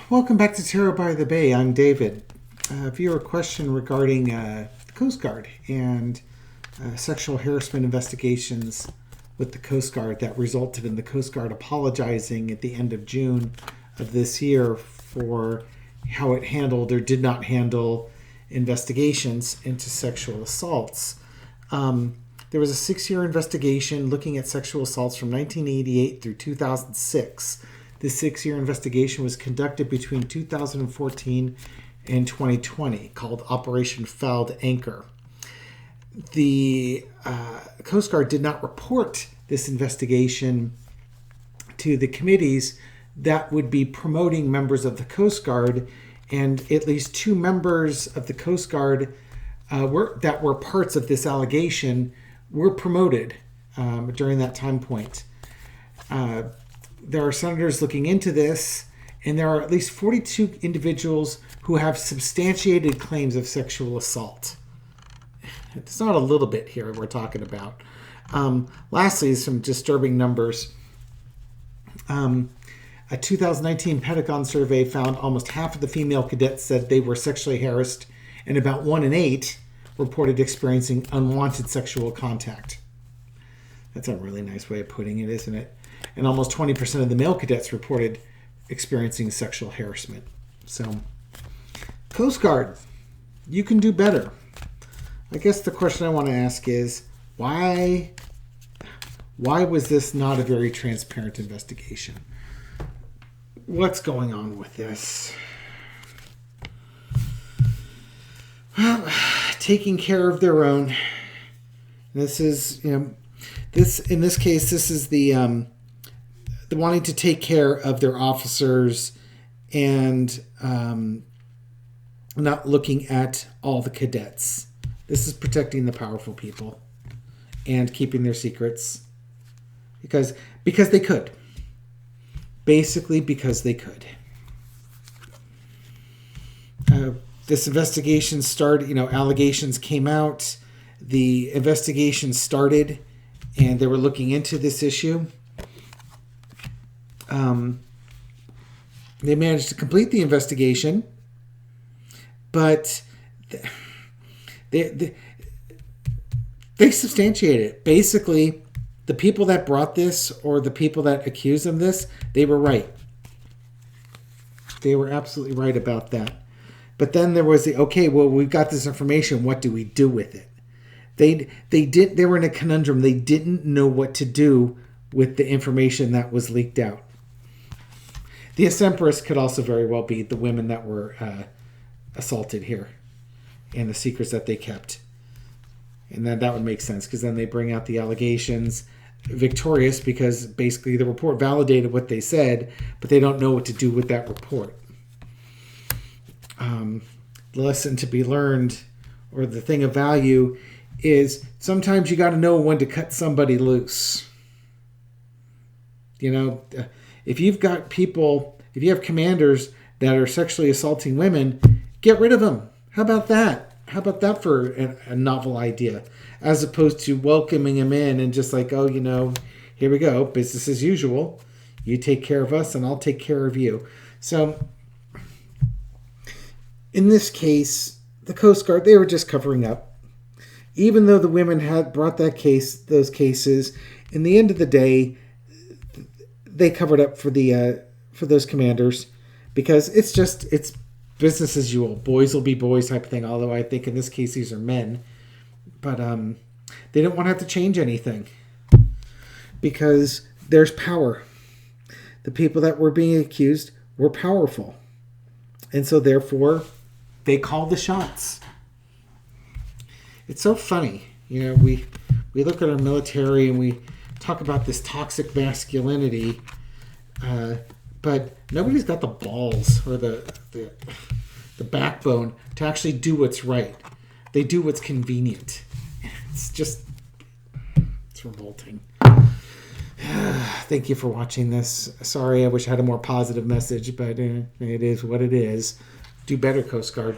Welcome back to Tarot by the Bay. I'm David. Viewer question regarding the Coast Guard and sexual harassment investigations with the Coast Guard that resulted in the Coast Guard apologizing at the end of June of this year for how it handled or did not handle investigations into sexual assaults. There was a 6-year investigation looking at sexual assaults from 1988 through 2006. This 6-year investigation was conducted between 2014 and 2020, called Operation Fouled Anchor. The Coast Guard did not report this investigation to the committees that would be promoting members of the Coast Guard, and at least 2 members of the Coast Guard that were parts of this allegation were promoted during that time point. There are senators looking into this, and there are at least 42 individuals who have substantiated claims of sexual assault. It's not a little bit here we're talking about. Lastly, some disturbing numbers. A 2019 Pentagon survey found almost half of the female cadets said they were sexually harassed, and about 1 in 8 reported experiencing unwanted sexual contact. That's a really nice way of putting it, isn't it? And almost 20% of the male cadets reported experiencing sexual harassment. So, Coast Guard, you can do better. I guess the question I want to ask is, why was this not a very transparent investigation? What's going on with this? Well, taking care of their own. This is, in this case, this is the wanting to take care of their officers and not looking at all the cadets. This is protecting the powerful people and keeping their secrets because they could. Basically, because they could. This investigation started, allegations came out. The investigation started, and they were looking into this issue. They managed to complete the investigation, but they substantiated it. Basically, the people that brought this or the people that accused them of this, they were right. They were absolutely right about that. But then there was we've got this information. What do we do with it? They were in a conundrum. They didn't know what to do with the information that was leaked out. The Assemblers could also very well be the women that were assaulted here and the secrets that they kept. And then that would make sense because then they bring out the allegations victorious because basically the report validated what they said, but they don't know what to do with that report. The lesson to be learned, or the thing of value, is sometimes you got to know when to cut somebody loose. If you've got people, if you have commanders that are sexually assaulting women, get rid of them. How about that? How about that for a novel idea? As opposed to welcoming them in and just like, here we go, business as usual. You take care of us and I'll take care of you. So, in this case, the Coast Guard, they were just covering up. Even though the women had brought those cases, in the end of the day, they covered up for those commanders because it's business as usual. Boys will be boys type of thing. Although I think in this case these are men, but they don't want to have to change anything because there's power. The people that were being accused were powerful, and so therefore they called the shots. It's so funny, we look at our military and we talk about this toxic masculinity, but nobody's got the balls or the backbone to actually do what's right. They do what's convenient. It's revolting. Thank you for watching this. Sorry, I wish I had a more positive message, but it is what it is. Do better, Coast Guard.